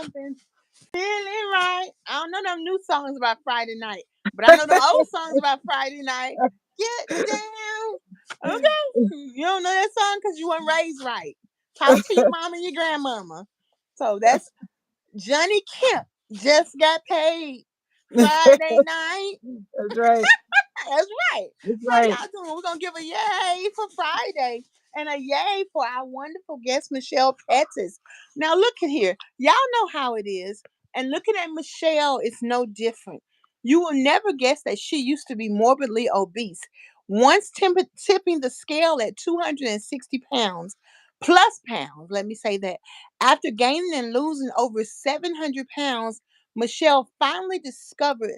something feeling right. I don't know them new songs about Friday night, but I know the old songs about Friday night. Get down. Okay. You don't know that song because you weren't raised right. Talk to your mom and your grandmama. So that's Johnny Kemp just got paid Friday night. That's right. That's right. That's How right. y'all doing? We're gonna give a yay for Friday and a yay for our wonderful guest Michelle Pettis. Now look at here. Y'all know how it is. And looking at Michelle is no different. You will never guess that she used to be morbidly obese. Once tipping the scale at 260 pounds plus pounds, let me say that. After gaining and losing over 700 pounds, Michelle finally discovered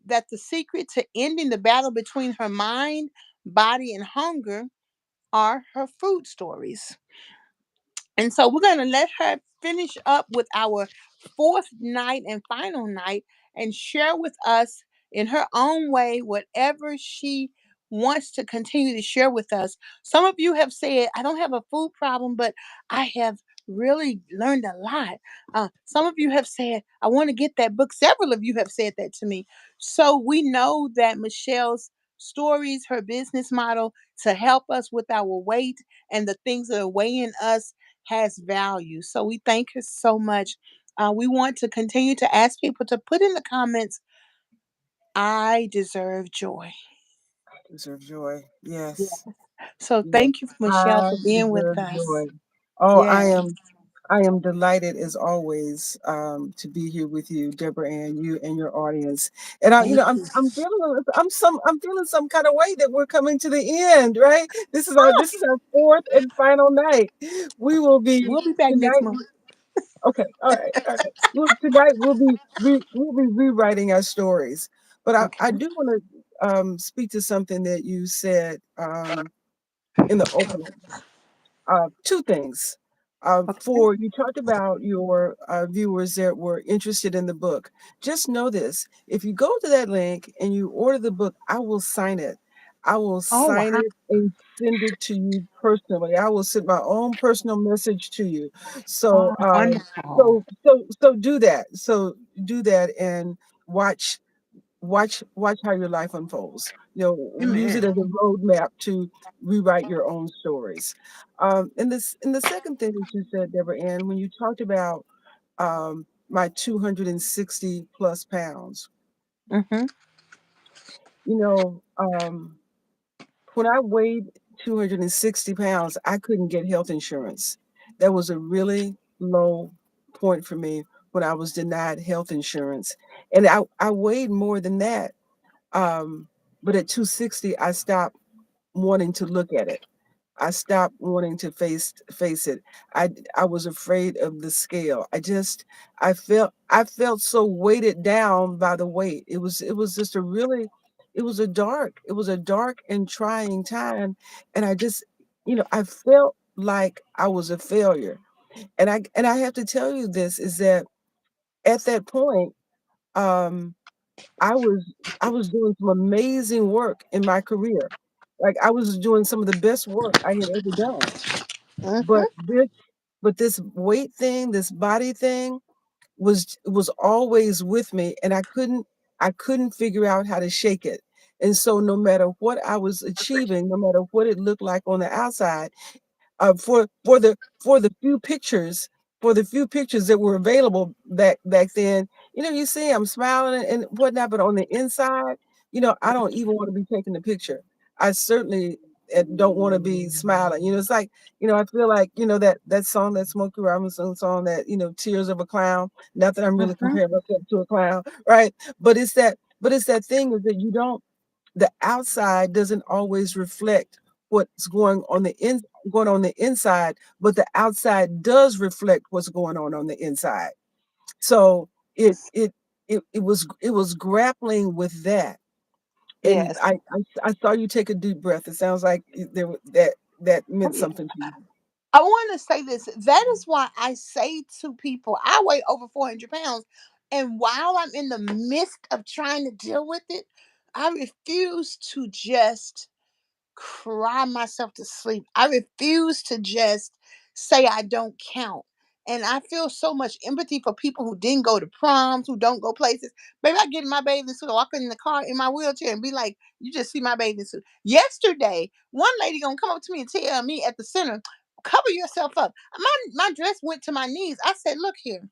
that the secret to ending the battle between her mind, body, and hunger are her food stories. And so we're going to let her finish up with our fourth night and final night and share with us in her own way whatever she wants to continue to share with us. Some of you have said, I don't have a food problem, but I have really learned a lot. Some of you have said, I want to get that book. Several of you have said that to me. So we know that Michelle's stories, her business model to help us with our weight and the things that are weighing us has value. So we thank her so much. We want to continue to ask people to put in the comments, I deserve joy. Deserve joy. Yeah. Yes. So Yes. thank you, Michelle, I for being with deserve us. joy. Oh, Yeah. I am delighted as always to be here with you, Deborah Ann, you and your audience. And Thank you. I'm feeling some kind of way that we're coming to the end, right? Oh, This is our fourth and final night. We will be we'll be back next tonight. month. Okay, all right. Well, tonight we'll be rewriting our stories. But I Okay. do want to speak to something that you said in the opening. Two things. Okay. For you talked about your viewers that were interested in the book. Just know this: if you go to that link and you order the book, I will sign it. I will Oh, sign wow. it and send it to you personally. I will send my own personal message to you. So, Oh, wonderful. so do that. So do that and watch watch how your life unfolds. You know, use it Amen. as a roadmap to rewrite your own stories. And the second thing that you said, Deborah Ann, when you talked about my 260 plus pounds, Mm-hmm. you know, when I weighed 260 pounds, I couldn't get health insurance. That was a really low point for me when I was denied health insurance. And I weighed more than that. Um, but at 260, I stopped wanting to look at it. I stopped wanting to face it. I was afraid of the scale. I felt so weighted down by the weight. It was just a really it was a dark and trying time. And I just, I felt like I was a failure. And I have to tell you this is that at that point, um, I was I was doing some amazing work in my career. Like I was doing some of the best work I had ever done. Mm-hmm. But this weight thing, this body thing was always with me and I couldn't figure out how to shake it. And so no matter what I was achieving, no matter what it looked like on the outside, for the few pictures that were available back then, you see I'm smiling and whatnot, but on the inside, I don't even want to be taking the picture. I certainly don't want to be smiling. It's like, I feel like, that song, that Smokey Robinson song, that, Tears of a Clown. Not that I'm really Mm-hmm. comparing myself to a clown, right? But it's that thing is that you don't the outside doesn't always reflect what's going on the inside, but the outside does reflect what's going on the inside. So it was grappling with that, and Yes. I saw you take a deep breath. It sounds like that Oh, meant yeah. something to you. I want to say this. That is why I say to people, I weigh over 400 pounds. And while I'm in the midst of trying to deal with it, I refuse to just cry myself to sleep. I refuse to just say I don't count. And I feel so much empathy for people who didn't go to proms, who don't go places. Baby, I get in my bathing suit, I walk in the car in my wheelchair and be like, you just see my bathing suit. Yesterday, one lady gonna come up to me and tell me at the center, cover yourself up. My dress went to my knees. I said, look here.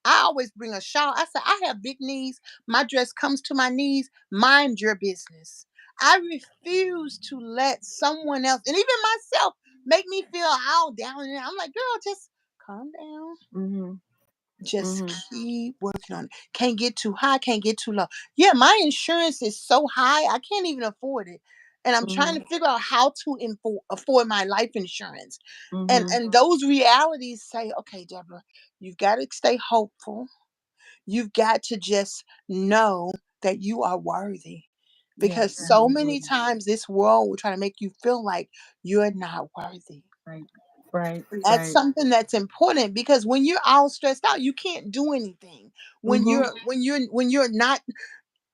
I always bring a shawl. I said, I have big knees. My dress comes to my knees. Mind your business. I refuse to let someone else, and even myself, make me feel all down. And I'm like, girl, just calm down. Mhm. Just Mhm. keep working on it. Can't get too high, can't get too low. Yeah, my insurance is so high, I can't even afford it. And I'm trying Mhm. to figure out how to afford my life insurance. Mhm. And those realities say, okay, Deborah, you've got to stay hopeful. You've got to just know that you are worthy. Yeah. Because You so are many worthy. times this world will try to make you feel like you're not worthy. Right. Right. That's Right. something that's important because when you're all stressed out, you can't do anything. Mhm. When you're not,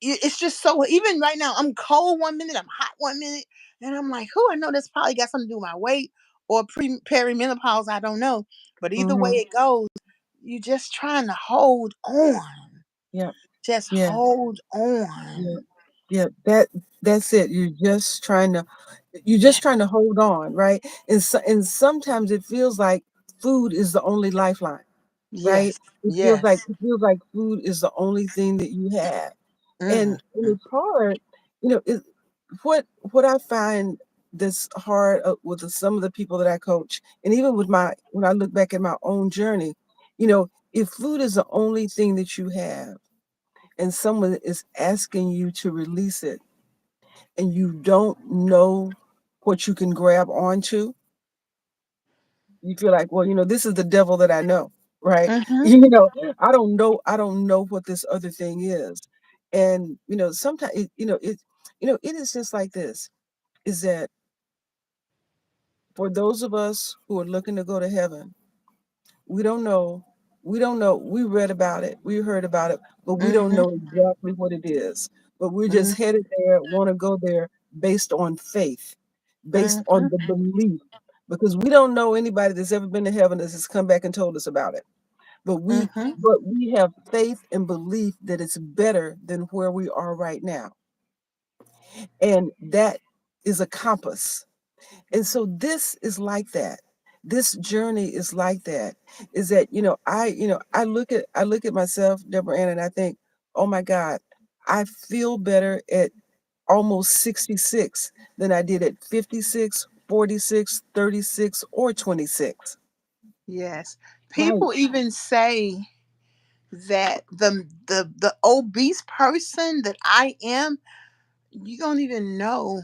it's just so. Even right now, I'm cold one minute, I'm hot one minute, and I'm like, "Who? I know that's probably got something to do with my weight or perimenopause. I don't know, but either way Mhm. it goes, you just trying to hold on. Yeah. Just Yeah. hold Yeah. on. Yeah. That's it. You're Yeah. just trying to hold on, right? And sometimes it feels like food is the only lifeline, right? Yes. It feels like Yes. it feels like food is the only thing that you have. Mm, And it's hard, you know, what I find that's hard with some of the people that I coach, and even with my when I look back at my own journey, if food is the only thing that you have and someone is asking you to release it and you don't know what you can grab onto, you feel like, well, this is the devil that I know, right? mm-hmm. I don't know what this other thing is. And sometimes it is just like this, is that for those of us who are looking to go to heaven, we don't know. We don't know. We read about it, we heard about it, but we don't Mm-hmm. know exactly what it is. But we're just Mm-hmm. headed there, want to go there based on faith, based on Mm-hmm. the belief, because we don't know anybody that's ever been to heaven that has come back and told us about it. But we Mm-hmm. but we have faith and belief that it's better than where we are right now. And that is a compass. And so this is like that. This journey is like that. Is that, I look at myself, Deborah Ann, and I think, oh my God, I feel better at almost 66 than I did at 56, 46, 36, or 26. Yes. Right. People even say that the obese person that I am, you don't even know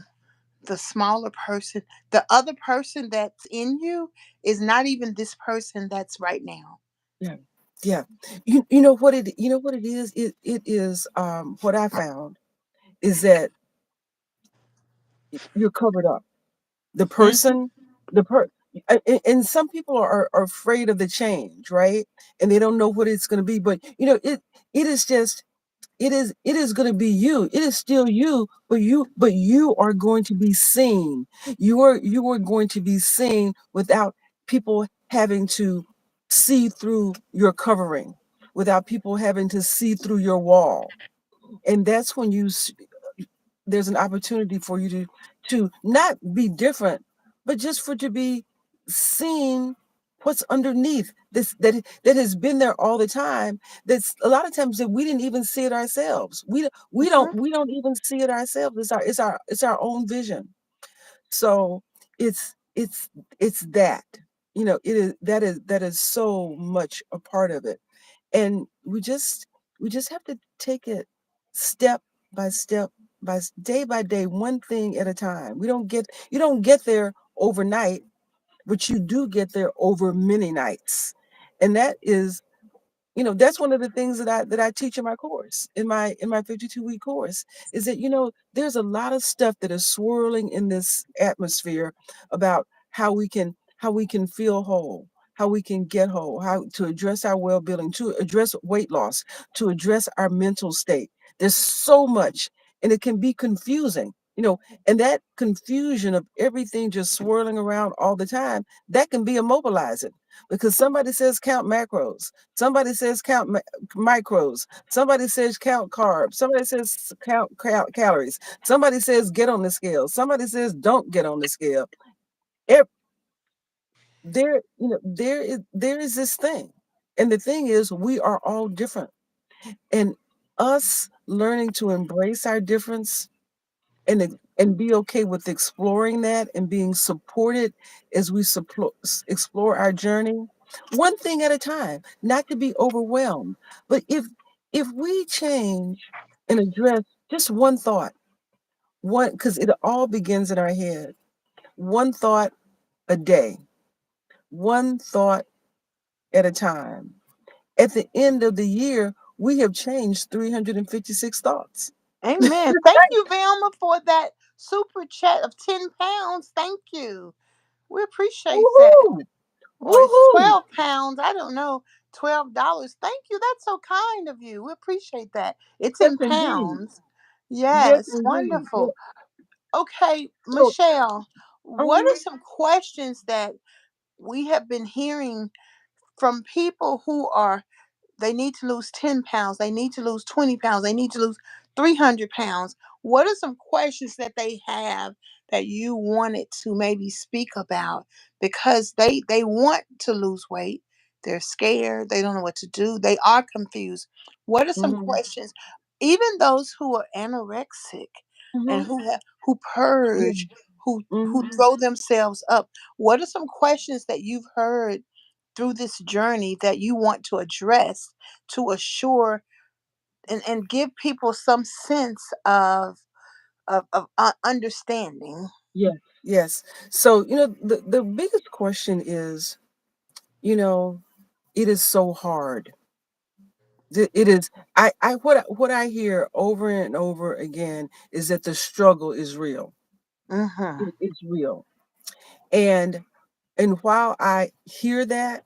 the smaller person. The other person that's in you is not even this person that's right now. Yeah. Yeah. You know what it is? It is what I found is that you're covered up. The Mm-hmm. person, the per and some people are afraid of the change, right? And they don't know what it's going to be. But it is just it is going to be you. It is still you, but you are going to be seen. You are going to be seen without people having to see through your covering, without people having to see through your wall. And that's when there's an opportunity for you to not be different, but just for to be seen what's underneath this that has been there all the time. That's a lot of times that we didn't even see it ourselves. We don't even see it ourselves. It's our own vision. So it's it's that it is so much a part of it. And we just have to take it step by step, day by day, one thing at a time. You don't get there overnight, but you do get there over many nights. And that's one of the things that I teach in my course, in my 52-week course, is that there's a lot of stuff that is swirling in this atmosphere about how we can feel whole, how we can get whole, how to address our well-being, to address weight loss, to address our mental state. There's so much, and it can be confusing. And that confusion of everything just swirling around all the time, that can be immobilizing. because somebody says count macros, somebody says count micros, somebody says count carbs, somebody says count calories, somebody says get on the scale, somebody says don't get on the scale. Ev- there is this thing, and the thing is we are all different, and us learning to embrace our difference and be okay with exploring that and being supported as we explore our journey, one thing at a time, not to be overwhelmed. But if we change and address just one thought, one, because it all begins in our head, one thought a day, one thought at a time. At the end of the year, we have changed 356 thoughts. Amen. Thank you, Velma, for that super chat of 10 pounds. Thank you. We appreciate that. Woohoo! Or it's Woohoo! 12 pounds. I don't know. $12. Thank you. That's so kind of you. We appreciate that. It's Yes, in indeed. pounds. Yes, Yes, indeed. Yeah. wonderful. Okay, So, Michelle, what mhm, are some questions that we have been hearing from people who are they need to lose 10 pounds, they need to lose 20 pounds, they need to lose 300 pounds? What are some questions that they have that you wanted to maybe speak about because they want to lose weight, they're scared, they don't know what to do, they are confused? What are some mhm, questions, even those who are anorexic and mhm, who yeah, purge, who mhm, throw themselves up, what are some questions that you've heard through this journey that you want to address to assure and give people some sense of understanding? yes, yes. So, the biggest question is, you know, it is so hard. It is. What I hear over and over again is that the struggle is real. Mm-hmm. It's real, and while I hear that,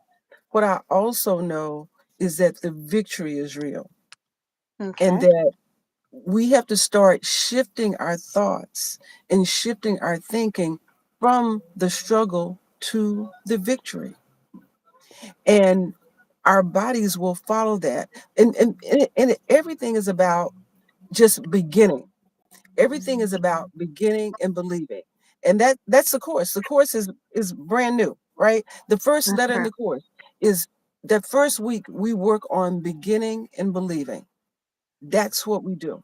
what I also know is that the victory is real, and Okay. that we have to start shifting our thoughts and shifting our thinking from the struggle to the victory. And our bodies will follow that. And everything is about just beginning. Everything is about beginning and believing. And that's the course. The course is brand new, right? The first letter in Mhm. the course is that first week we work on beginning and believing. That's what we do.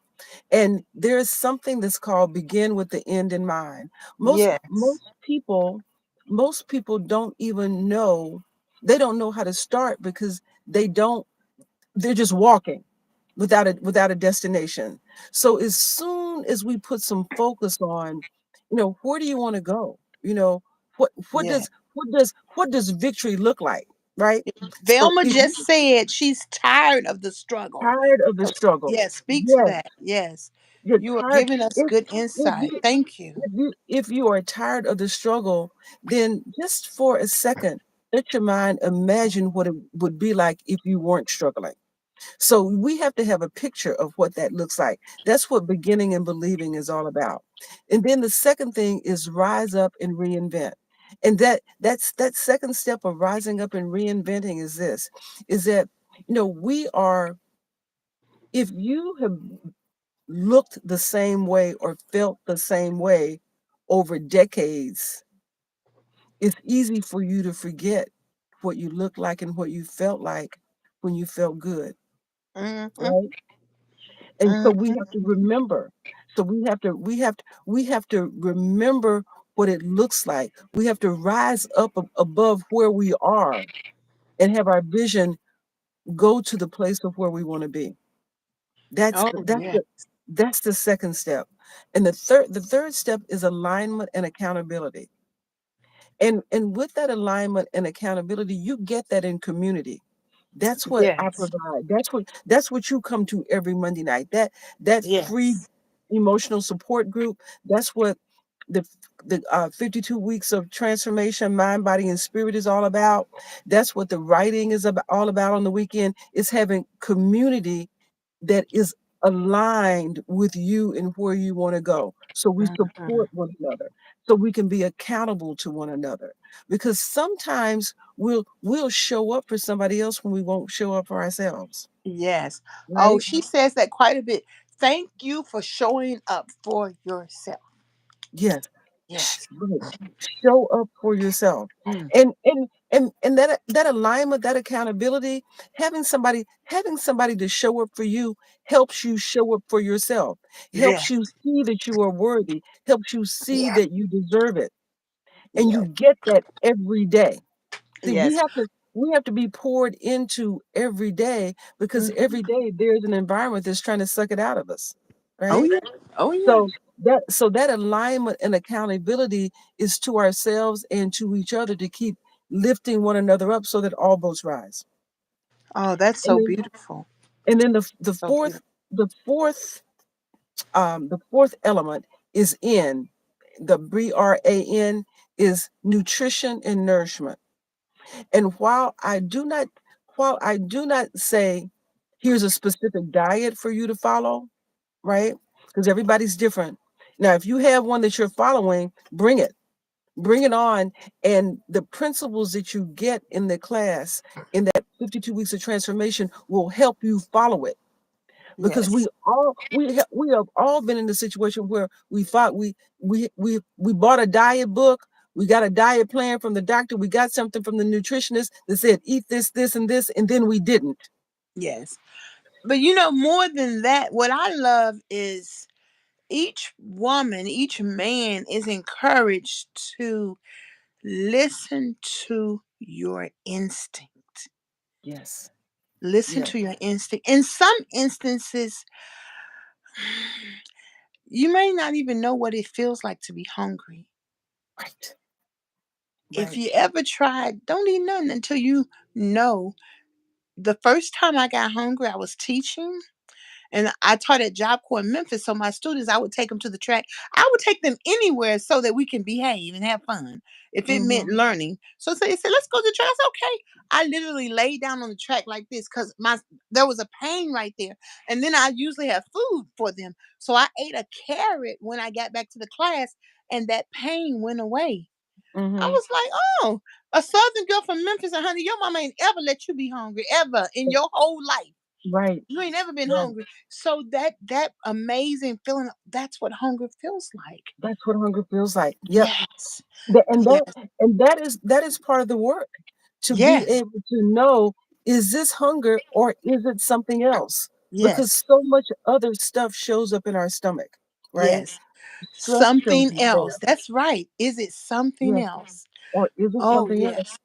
And there is something that's called begin with the end in mind. Most Yes. most people most people don't even know, they don't know how to start because they're just walking without a destination. So as soon as we put some focus on, where do you want to go? What Yeah. does victory look like? Right? So Velma if just you're said she's tired of the struggle. tired of the struggle, Yeah, speak to yes, that. Yes. you're You are tired. giving us If good if insight. you Thank you. if you are tired of the struggle, then just for a second, let your mind imagine what it would be like if you weren't struggling. So we have to have a picture of what that looks like. That's what beginning and believing is all about. And then the second thing is rise up and reinvent. And that second step of rising up and reinventing is this, is that, we are, if you have looked the same way or felt the same way over decades, it's easy for you to forget what you looked like and what you felt like when you felt good, Mm-hmm. right? And so we Mm-hmm. have to remember. So we have to remember what it looks like. We have to rise up above where we are and have our vision go to the place of where we want to be. That's Oh the, that's yeah. the that's the second step. And the third step is alignment and accountability. And with that alignment and accountability, you get that in community. That's what I Yes. provide. That's what you come to every Monday night. That free Yes. emotional support group. That's what the the 52 weeks of transformation, mind, body, and spirit is all about. That's what the writing is all about on the weekend. Is having community that is aligned with you and where you want to go. so we Mhm. support one another, so we can be accountable to one another. Because sometimes we'll show up for somebody else when we won't show up for ourselves, Yes. Oh, right? she says that quite a bit. Thank you for showing up for yourself. Yes. Yes. Right. Show up for yourself. Mm. And that alignment, that accountability, having somebody to show up for you helps you show up for yourself. Yeah. Helps you see that you are worthy, helps you see Yeah. that you deserve it. And Yeah. you get that every day. See, we Yes. have to we have to be poured into every day, because Hmm. every day there's an environment that's trying to suck it out of us. Oh Right? yeah. Oh yeah. So that alignment and accountability is to ourselves and to each other, to keep lifting one another up so that all boats rise. Oh, that's And so then beautiful. and then the So fourth beautiful. the fourth element is in the BRAN, is nutrition and nourishment. And while I do not say here's a specific diet for you to follow, right? Because everybody's different. Now, if you have one that you're following, bring it on. And the principles that you get in the class, in that 52 weeks of transformation, will help you follow it. Because Yes. we have all been in the situation where we thought we bought a diet book, we got a diet plan from the doctor, we got something from the nutritionist that said eat this and this, and then we didn't. Yes. But more than that, what I love is each woman, each man is encouraged to listen to your instinct. Yes. Listen Yes. to your instinct. In some instances, you may not even know what it feels like to be hungry. Right. If Right. you ever tried, don't eat nothing until you know. The first time I got hungry, I was teaching. And I taught at Job Corps in Memphis. So my students, I would take them to the track. I would take them anywhere so that we can behave and have fun. If it meant Hmm. learning. So they said, let's go to the track. I said, okay. I literally laid down on the track like this because my there was a pain right there. And then I usually have food for them. So I ate a carrot when I got back to the class, and that pain went away. I Hmm. was like, oh, a southern girl from Memphis, and honey, your mama ain't ever let you be hungry ever in your whole life. Right. You ain't never been Right. hungry. So that amazing feeling, that's what hunger feels like. That's what hunger feels like. Yep. Yes. Tha- and that Yes. and that is part of the work, to be Yes. able to know, is this hunger or is it something else? Because Yes. so much other stuff shows up in our stomach, right? Yes. Stress shows Something up else. there. That's right. Is it something Yes. else? Or is it Oh, something else? yes.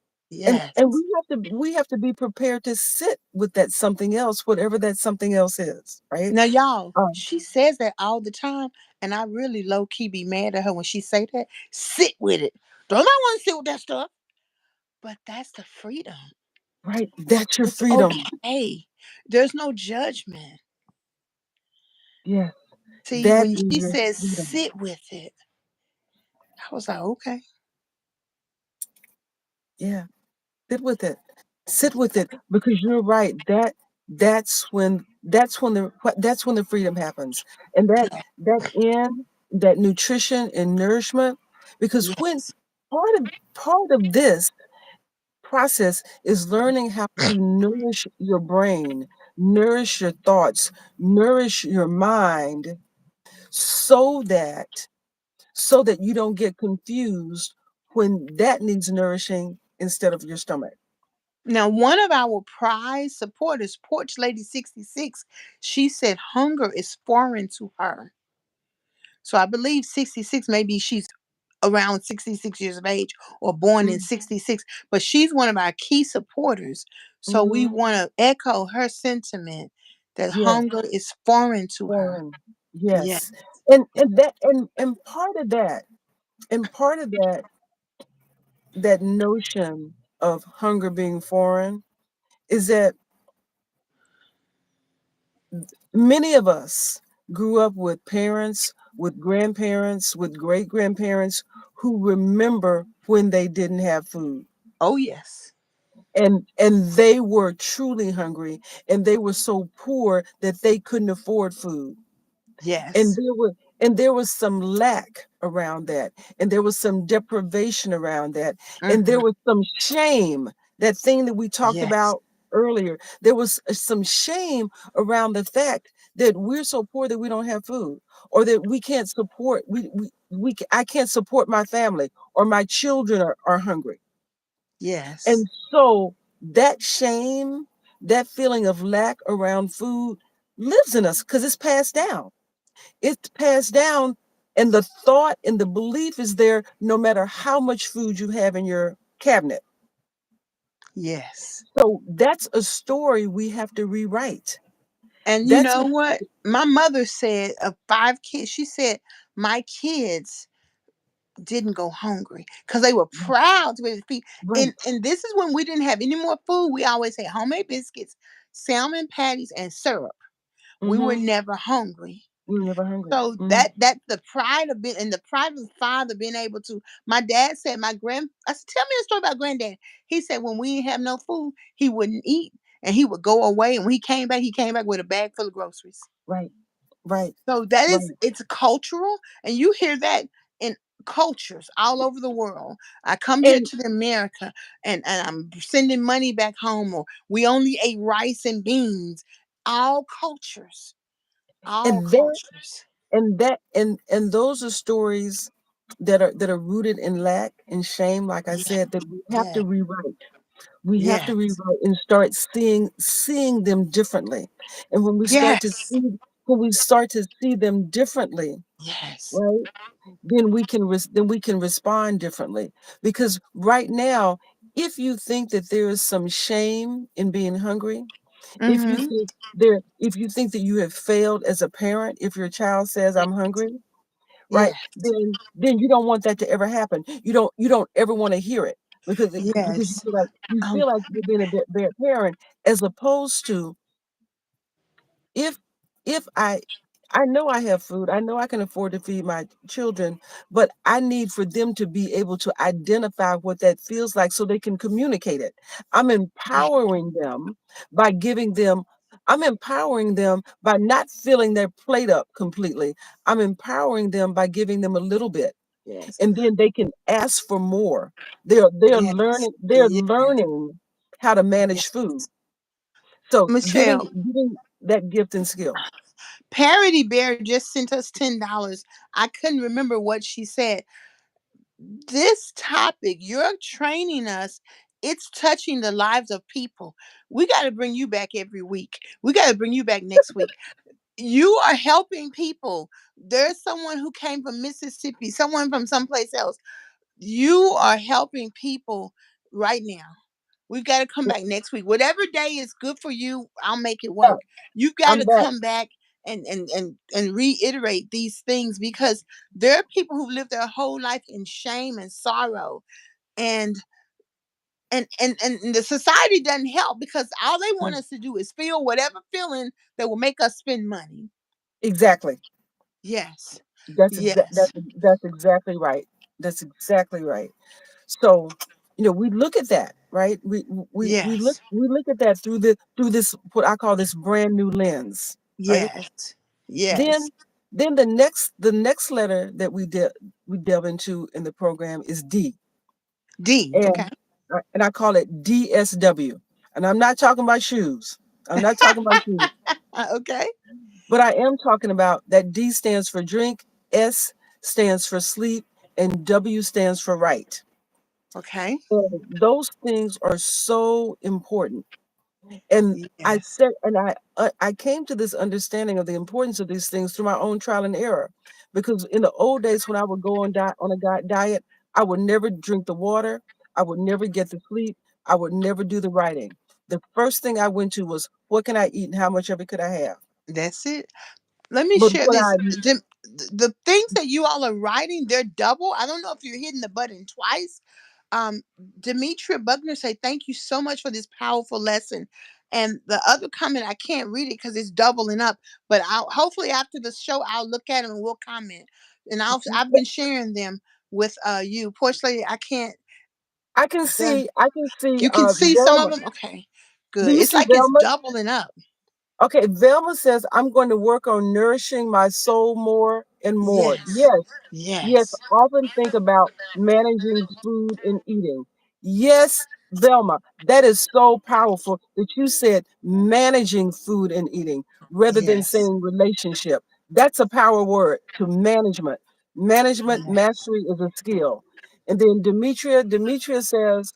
And Yes. we have to be prepared to sit with that something else, whatever that something else is, right? Now, y'all, Um, she says that all the time, and I really low key be mad at her when she say that. Sit with it. Don't I want to sit with that stuff? But that's the freedom. right. That's your It's freedom. okay. There's no judgment. Yes. See, That when is she your says freedom. sit with it, I was like, okay. Yeah. Sit with it. Sit with it, because you're right. That's when the freedom happens. And Yeah. that nutrition and nourishment, because when Yes. part of this process is learning how to nourish your brain, nourish your thoughts, nourish your mind, so that you don't get confused when that needs nourishing instead of your stomach. Now, one of our prize supporters, Porch Lady 66, she said hunger is foreign to her. So I believe 66, maybe she's around 66 years of age or born in Mm, 66, but she's one of our key supporters. So we mhm. want to echo her sentiment that Yes, hunger is foreign to her. foreign. Yeah. Yes. And part of that notion of hunger being foreign is that many of us grew up with parents, with grandparents, with great grandparents who remember when they didn't have food. Oh, yes. And they were truly hungry, and they were so poor that they couldn't afford food. And Yes. there were And there was some lack around that, and there was some deprivation around that, and Hmm. there was some shame. That thing that we talked Yes. about earlier, there was some shame around the fact that we're so poor that we don't have food, or that we can't support I can't support my family, or my children are hungry. Yes. And so that shame, that feeling of lack around food lives in us because it's passed down. It's passed down, and the thought and the belief is there no matter how much food you have in your cabinet. Yes. So that's a story we have to rewrite. And you That's a know what? My mother said of 5 kids, she said, my kids didn't go hungry because they were proud to be able to feed. right. And this is when we didn't have any more food. We always had homemade biscuits, salmon patties, and syrup. We were Mm-hmm. never hungry. We were never hungry. So Mm-hmm. that the pride of being and the pride of the father being able to. My dad said, I said, tell me a story about granddad. He said when we didn't have no food, he wouldn't eat and he would go away. And when he came back with a bag full of groceries. Right. Right. So that is, Right. it's cultural, and you hear that in cultures all over the world. I come here And to the America, and I'm sending money back home, or we only ate rice and beans. All cultures, all and that cultures. and those are stories that are rooted in lack and shame, like I Yeah, said, that we have yeah, to rewrite. We have to yes, rewrite and start seeing them differently. And yes, when we start to see them differently, yes. right? Then we can respond differently. Because right now, if you think that there is some shame in being hungry, Mm-hmm. if you think that you have failed as a parent, if your child says I'm hungry, Yeah, right? Then you don't want that to ever happen. You don't ever want to hear it, because yes. you Um, feel like you're being a bad parent, as opposed to, if if I know I have food, I know I can afford to feed my children, but I need for them to be able to identify what that feels like so they can communicate it. I'm yeah, empowering them by giving them I'm empowering them by not filling their plate up completely. I'm empowering them by giving them a little bit, yes, and then they can ask for more. They're yes, learning they're yeah, learning how to yeah. manage food. So Michelle, giving that gift and skill. Parity Bear just sent us $10. I couldn't remember what she said. This topic, you're training us. It's touching the lives of people. We got to bring you back every week. We got to bring you back next week. You are helping people. There's someone who came from Mississippi, someone from someplace else. You are helping people right now. We've got to come back next week. Whatever day is good for you, I'll make it Yeah, work. You've got I'm to back. come back and reiterate these things, because there are people who live their whole life in shame and sorrow, and and the society doesn't help, because all they want Mm, us to do is feel whatever feeling that will make us spend money. exactly. Yes. That's Yes. that's exactly right. That's exactly right. So, we look at that, right? Yes. We look at that through this, what I call this brand new lens, right? Yes. Yes. Then the next letter that we delve into in the program is D, D. Okay. and I call it DSW. And I'm not talking about shoes. I'm not talking about shoes. Okay. But I am talking about that D stands for drink, S stands for sleep, and W stands for right. Okay. And those things are so important. And Yes. I came to this understanding of the importance of these things through my own trial and error. Because in the old days when I would go on a diet, I would never drink the water, I would never get the sleep, I would never do the writing. The first thing I went to was, what can I eat and how much of it could I have? That's it. Let me But share what this. I The things that you all are writing, they're double. I don't know if you're hitting the button twice. Um, Demetria Buckner say, "Thank you so much for this powerful lesson." And the other comment, I can't read it because it's doubling up. But I'll hopefully after the show, I'll look at them and we'll comment. And I've been sharing them with you, Porch Lady. I can't. The, I can see you can see some of Velma. them. Okay, Do good. you It's see like it's Velma? doubling up. Okay, Velma says, I'm going to work on nourishing my soul more. and more. Yes. Yes, yes, Yes. often think about managing food and eating. Yes, Velma, that is so powerful that you said managing food and eating rather than Yes. saying relationship. That's a power word to management. Management Yes. mastery is a skill. And then Demetria says,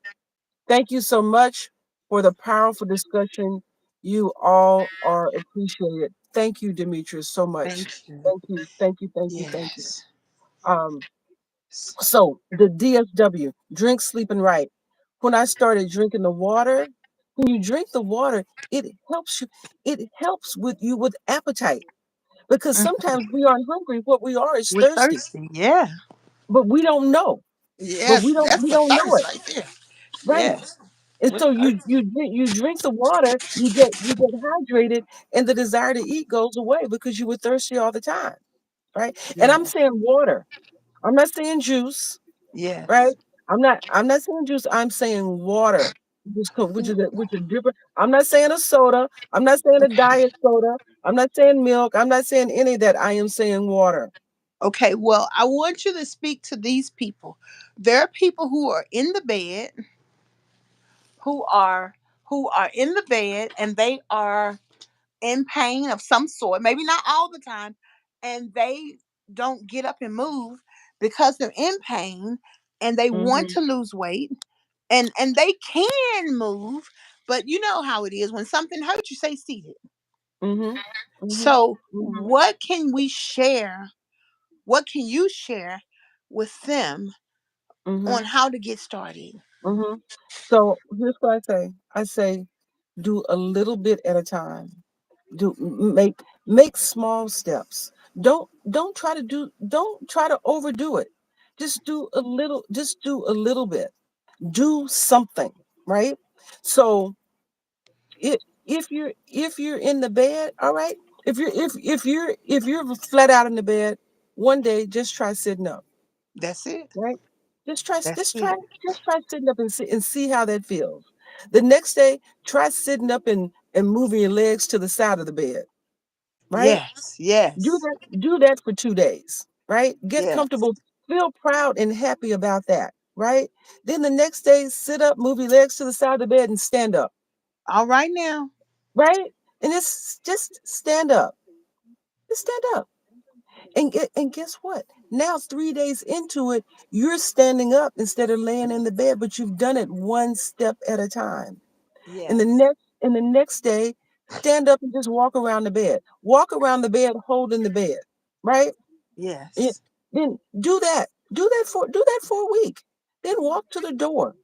thank you so much for the powerful discussion. You all are appreciated. Thank you, Demetrius, so much. Thank you. Thank you, thank you, thank you, thank you. Yes. Um, so the DSW, drink, sleep, and right. When I started drinking the water, when you drink the water, it helps you. It helps with you with appetite because Mhm. sometimes we aren't hungry. What we are is We're thirsty, thirsty. Yeah. but we don't know. But Yes. we That's the don't know thirst it, right there. right? Yes. And We're so thirsty. you drink the water, you get hydrated, and the desire to eat goes away because you were thirsty all the time, right? And I'm Yeah. saying water. I'm not saying juice, right? Yes. I'm not saying juice. I'm saying water, which is different. I'm not saying a soda. I'm not saying a Okay. diet soda. I'm not saying milk. I'm not saying any of that. I am saying water. Okay. Well, I want you to speak to these people. There are people who are in the bed, who are who are in the bed, and they are in pain of some sort, maybe not all the time, and they don't get up and move because they're in pain and they want Mm-hmm. to lose weight, and they can move, but you know how it is when something hurts you stay seated. Mm-hmm. Mm-hmm. So Mm-hmm. what can we share, what can you share with them Mm-hmm. on how to get started? Mm-hmm. So here's what I say. I say do a little bit at a time. Make small steps. Don't try to overdo it. Just do a little bit. Do something, right? So if if you're in the bed, all right. If you're flat out in the bed, one day just try sitting up, That's it. right? That's it. Just try sitting up and see how that feels. The next day, try sitting up and moving your legs to the side of the bed, right? Yes. Yes. Do that for 2 days, right? Get Yes. comfortable, feel proud and happy about that, right? Then the next day, sit up, move your legs to the side of the bed and stand up, All right now. right? And it's just stand up. Just stand up. And guess what? Now 3 days into it, you're standing up instead of laying in the bed, but you've done it one step at a time. Yes. And the next day, stand up and just walk around the bed. Walk around the bed holding the bed, right? Yeah. Yes. Then do that. Do that for a week. Then walk to the door.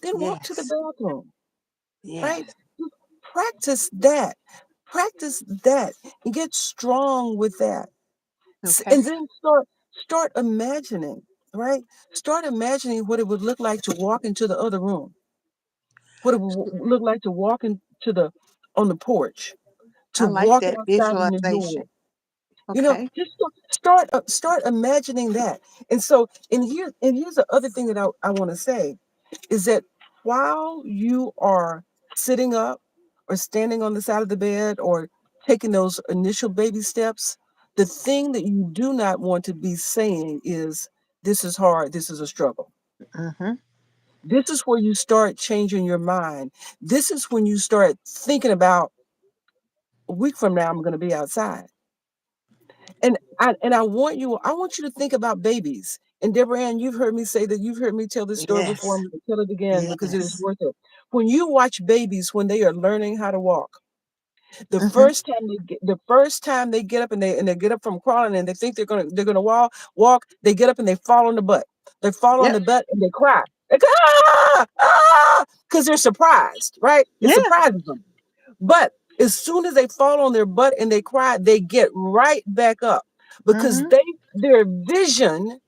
Then walk to the Yes. bathroom. Right? Yes. Just practice that. Practice that and get strong with that. Okay. And then start imagining, right? Start imagining what it would look like to walk into the other room. What it would look like to walk into the on the porch, to I like walk that outside in the door. visualization. You know, Okay. just start imagining that. And here's the other thing that I want to say is that while you are sitting up or standing on the side of the bed or taking those initial baby steps, the thing that you do not want to be saying is this is hard, this is a struggle. Mm-hmm. This is where you start changing your mind. This is when you start thinking about a week from now I'm going to be outside. And I want you to think about babies. And Deborah Ann, you've heard me say that you've heard me tell this story before. I'm Yes. going to tell it again because it is Yes. worth it. When you watch babies when they are learning how to walk, Mm-hmm. the first time they get up and they get up from crawling and they think they're gonna walk, they get up and they fall on the butt. They fall on Yep. the butt and they cry. They go, ah, ah, because they're surprised, right? It Yeah. surprises them. But as soon as they fall on their butt and they cry, they get right back up because Mm-hmm. their vision,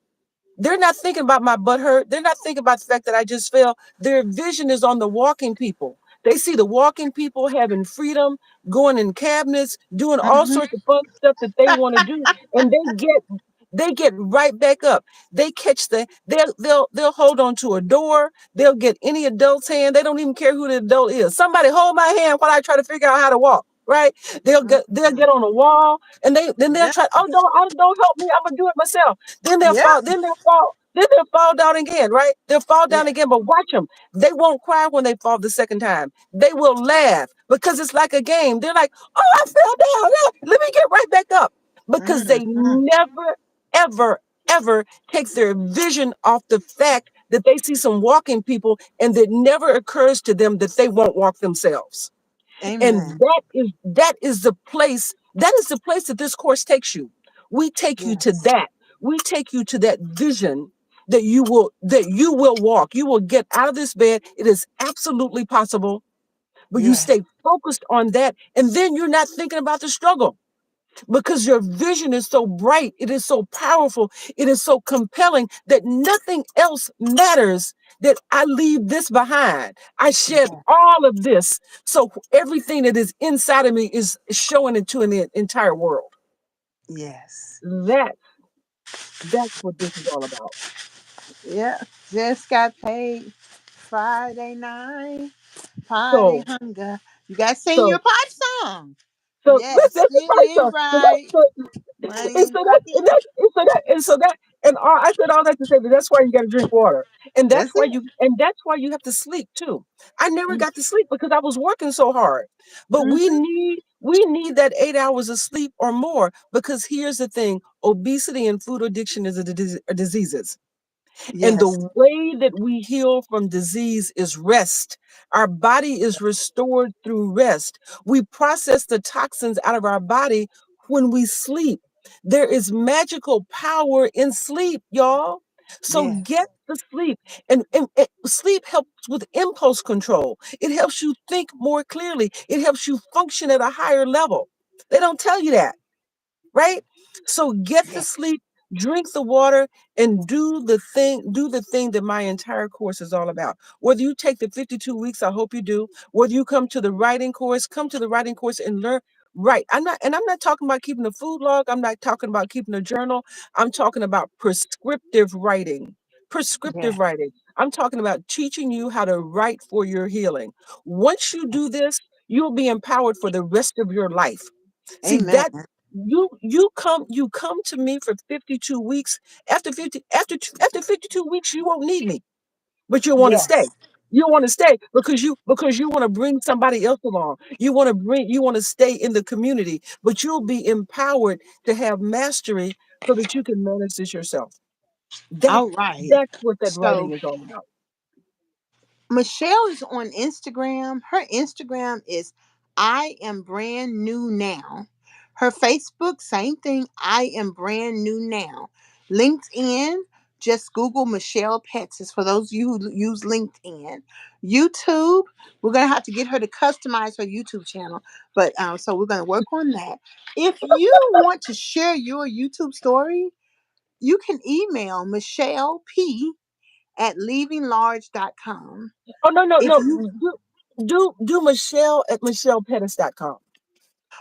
they're not thinking about my butt hurt. They're not thinking about the fact that I just fell. Their vision is on the walking people. They see the walking people having freedom, going in cabinets, doing all Mm-hmm. sorts of fun stuff that they want to do, and they get right back up. They catch they'll hold on to a door. They'll get any adult's hand. They don't even care who the adult is. Somebody hold my hand while I try to figure out how to walk. right? They'll Mhm. get on a wall and they'll Yeah. try, oh no, don't help me, I'm gonna do it myself. Yeah. Then they'll fall down again, right? They'll fall Yeah. down again, but watch them. They won't cry when they fall the second time. They will laugh because it's like a game. They're like, oh, I fell down. Let me get right back up. Because they Mhm. never, ever, ever takes their vision off the fact that they see some walking people and it never occurs to them that they won't walk themselves. And Amen. that is the place that this course takes you. We take you to Yes. that. We take you to that vision that you will walk. You will get out of this bed. It is absolutely possible. But you Yes. stay focused on that. And then you're not thinking about the struggle because your vision is so bright, it is so powerful, it is so compelling that nothing else matters. That I leave this behind. I shed Yeah. all of this. So everything that is inside of me is showing into the entire world. Yes. That that's what this is all about. Yeah. Just got paid Friday night. Party So hunger. You got to sing your so part song. so Yes. that's the Get part it song. right. And Money so that and talking. that and so that and all, I said all that to say that that's why you got to drink water, That's it. and that's why you have to sleep too. I never Mm-hmm. got to sleep because I was working so hard, but we need that 8 hours of sleep or more because here's the thing: obesity and food addiction is a diseases. And the Yes. way that we heal from disease is rest. Our body is restored through rest. We process the toxins out of our body when we sleep. There is magical power in sleep, y'all. So Yes. get the sleep. And sleep helps with impulse control. It helps you think more clearly. It helps you function at a higher level. They don't tell you that, right? So get the Yes. sleep, drink the water, and do the thing that my entire course is all about. Whether you take the 52 weeks, I hope you do. Whether you come to the writing course, come to the writing course and learn. Right. I'm not talking about keeping a food log. I'm not talking about keeping a journal. I'm talking about prescriptive writing. Prescriptive Yes. writing. I'm talking about teaching you how to write for your healing. Once you do this, you'll be empowered for the rest of your life. See Amen. that you come to me for 52 weeks. After 52 weeks, you won't need me, but you'll want to stay. Yes. You want to stay because you want to bring somebody else along. You want to stay in the community, but you'll be empowered to have mastery so that you can manage this yourself. That All right. that's what that So writing is all about. Michelle is on Instagram. Her Instagram is I am brand new now. Her Facebook, same thing. I am brand new now. LinkedIn, just Google Michelle Pets. Is for those of you who use LinkedIn. YouTube, we're gonna have to get her to customize her YouTube channel, but so we're gonna work on that. If you want to share your YouTube story, you can email Michelle P at leavinglarge.com. Oh no, no, If no. you Do Michelle at michellepettis.com.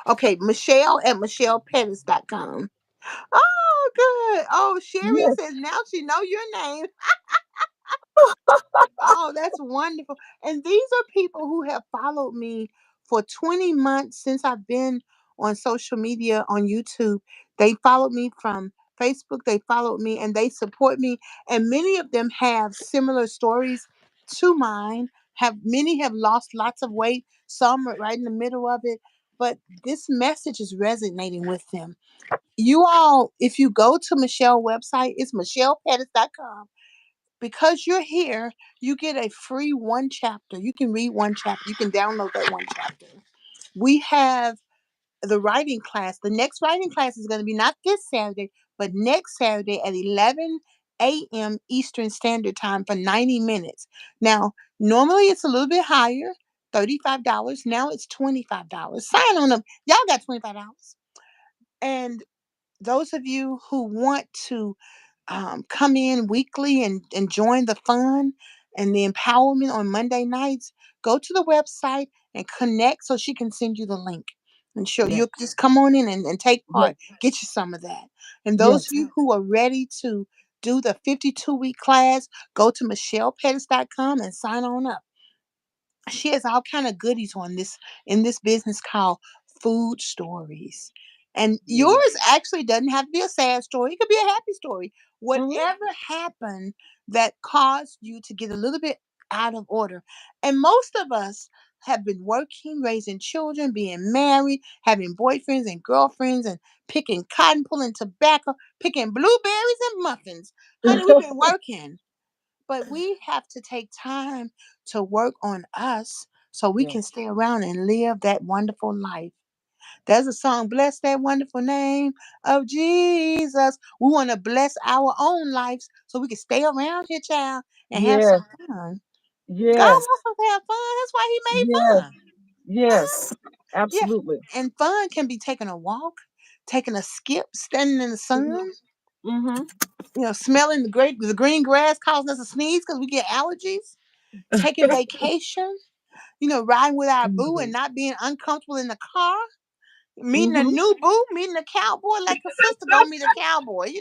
Okay, Michelle at michellepettis.com. Oh, good. Oh, Sherry Yes. says now she know your name. Oh, that's wonderful. And these are people who have followed me for 20 months since I've been on social media on YouTube. They followed me from Facebook, they followed me and they support me. And many of them have similar stories to mine. Have many have lost lots of weight, some are right in the middle of it. But this message is resonating with them. You all, if you go to Michelle's website, it's michellepettis.com. Because you're here, you get a free one chapter. You can read one chapter. You can download that one chapter. We have the writing class. The next writing class is going to be not this Saturday, but next Saturday at 11 a.m. Eastern Standard Time for 90 minutes. Now, normally it's a little bit higher, $35. Now it's $25. Sign on them. Y'all got $25. And those of you who want to come in weekly and join the fun and the empowerment on Monday nights, go to the website and connect so she can send you the link. And sure, Yes. you'll just come on in and take Yes. part, get you some of that. And those of Yes. you who are ready to do the 52-week class, go to michellepettis.com and sign on up. She has all kind of goodies on this in this business called food stories. And Yeah. yours actually doesn't have to be a sad story. It could be a happy story. Mhm. Whatever happened that caused you to get a little bit out of order. And most of us have been working, raising children, being married, having boyfriends and girlfriends, and picking cotton, pulling tobacco, picking blueberries and muffins. Honey, we've been working. But we have to take time to work on us so we Yeah. can stay around and live that wonderful life. There's a song, Bless That Wonderful Name of Jesus. We want to bless our own lives so we can stay around here, child, and have Yes. some fun. God Yes. wants us to have fun. That's why He made Yes. fun. Yes. Yeah. Absolutely. And fun can be taking a walk, taking a skip, standing in the Mhm. sun, Mhm. smelling the green grass causing us to sneeze because we get allergies, taking vacation, riding with our boo and Mhm. not being uncomfortable in the car, meeting a Mhm. new boo, meeting a cowboy, let your sister go meet a cowboy.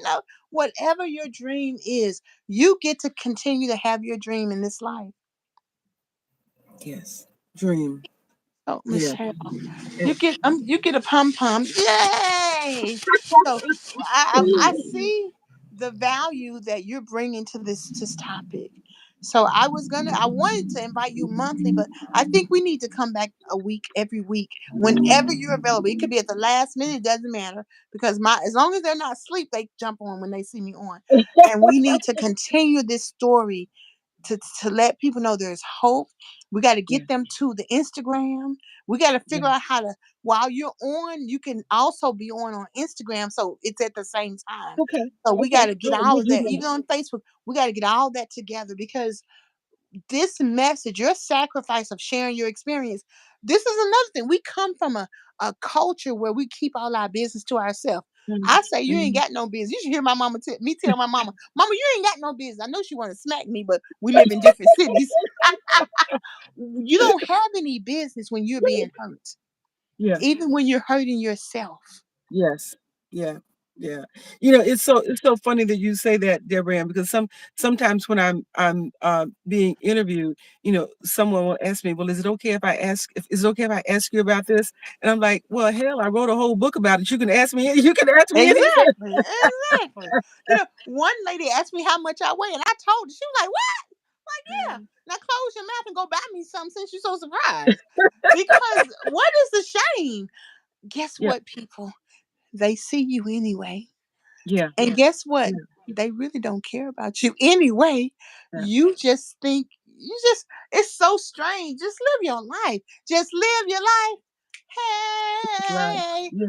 Whatever your dream is, you get to continue to have your dream in this life. Yes. Dream. Oh, Yeah. Michelle, And you get a pom pom. Yay! So I see the value that you're bringing to this topic. So I wanted to invite you monthly, but I think we need to come back a week every week whenever you're available. It could be at the last minute, it doesn't matter because my as long as they're not asleep, they jump on when they see me on. And we need to continue this story to let people know there's hope. We got to yeah. get them to the Instagram. We got to Yeah. figure out how to while you're on, you can also be on Instagram, so it's at the same time. Okay. So we got Okay. to get We'll, all we'll of do that. that. Even on Facebook, we got to get all that together because this message, your sacrifice of sharing your experience, this is another thing. We come from a culture where we keep all our business to ourselves. Mhm. I say you ain't Mhm. got no business. You should hear my mama me tell my mama, Mama, you ain't got no business. I know she want to smack me, but we live in different cities. You don't have any business when you're being hurt, Yeah. even when you're hurting yourself. Yes. Yeah. Yeah. It's so funny that you say that, Deborah Ann, because sometimes when I'm being interviewed, someone will ask me, well, is it okay if I ask you about this? And I'm like, well, hell, I wrote a whole book about it. You can ask me anything. Exactly, exactly. One lady asked me how much I weigh, and I told her. She was like, "What?" Like, yeah. Now close your mouth and go buy me something since you're so surprised. Because what is the shame? Guess Yeah. what, people? They see you anyway. Yeah. And guess what? Yeah. They really don't care about you anyway. Yeah. You just think it's so strange. Just live your life. Just live your life. Right. Hey, Yeah.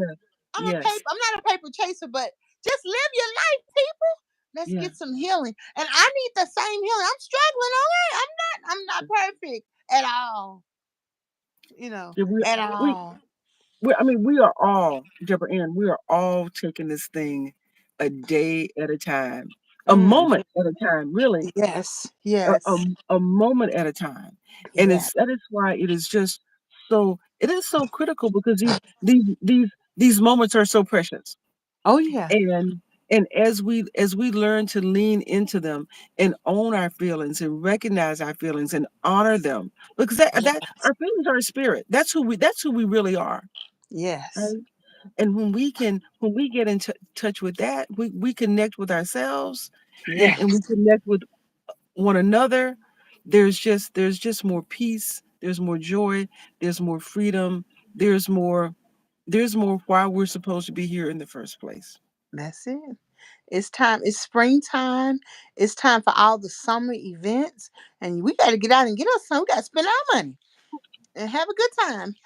Yes. I'm not a paper chaser, but just live your life, people. Let's Yeah. get some healing. And I need the same healing. I'm struggling, all right. I'm not perfect at all, Yeah, at we all. I mean, we are all, Deborah Ann, we are all taking this thing a day at a time, a Mm, moment at a time, really, yes, a, a, yes, a moment at a time. And yes. that is why it is so critical because these moments are so precious. Oh yeah. And as we learn to lean into them and own our feelings and recognize our feelings and honor them, because that Yes. our feelings are spirit. That's who we really are. Yes. Right? And when we get in touch with that, we connect with ourselves and we Yes. connect with one another. There's just more peace, there's more joy, there's more freedom, there's more there's more why we're supposed to be here in the first place. That's it. It's time. It's springtime. It's time for all the summer events. And we got to get out and get us some. We got to spend our money and have a good time.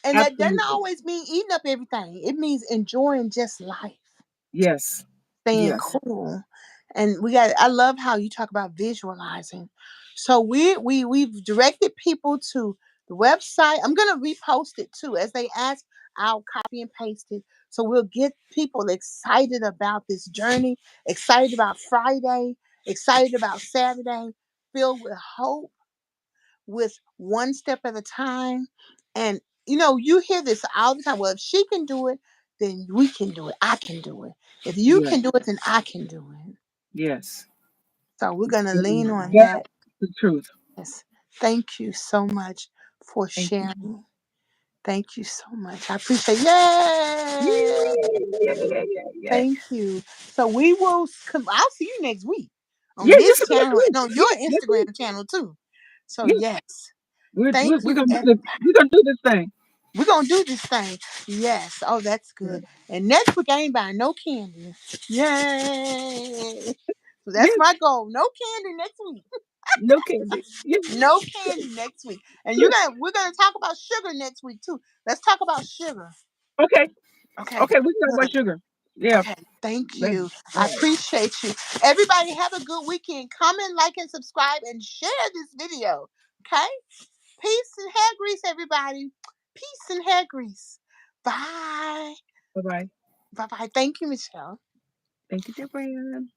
And that doesn't Absolutely. always mean eating up everything. It means enjoying just life, Yes. staying Yes. cool. And I love how you talk about visualizing. So we've directed people to the website. I'm gonna repost it too. As they ask, I'll copy and paste it. So we'll get people excited about this journey, excited about Friday, excited about Saturday, filled with hope, with one step at a time. And you hear this all the time. Well, if she can do it, then we can do it. I can do it. If you Yes. can do it, then I can do it. Yes. So we're gonna lean on That's that. the truth. Yes. Thank you so much for Thank you. sharing. Thank you so much. I appreciate. Yeah, Yay! yeah, yeah, yeah, yeah. Thank you. So we will. I'll see you next week on Yeah, this just next channel week. and on your Yeah, next week. Instagram channel too. So Yeah, yes, we're thank we're, we're you. gonna do this. We're gonna do this thing. We're gonna do this thing. Yes. Oh, that's Yeah, good. And next week I ain't buying no candy. Yay! So that's yeah, my goal. No candy next week. no candy. Yeah, No candy next week. And yeah. we're gonna talk about sugar next week too. Let's talk about sugar. Okay, Okay. okay. We can talk Good. about sugar. Yeah, Okay. Thank that's you. I right. appreciate you. Everybody have a good weekend. Comment, like, and subscribe and share this video. Okay? Peace and hair grease, everybody. Peace and hair grease. Bye. Bye bye. Bye bye. Thank you, Michelle. Thank you, dear friend.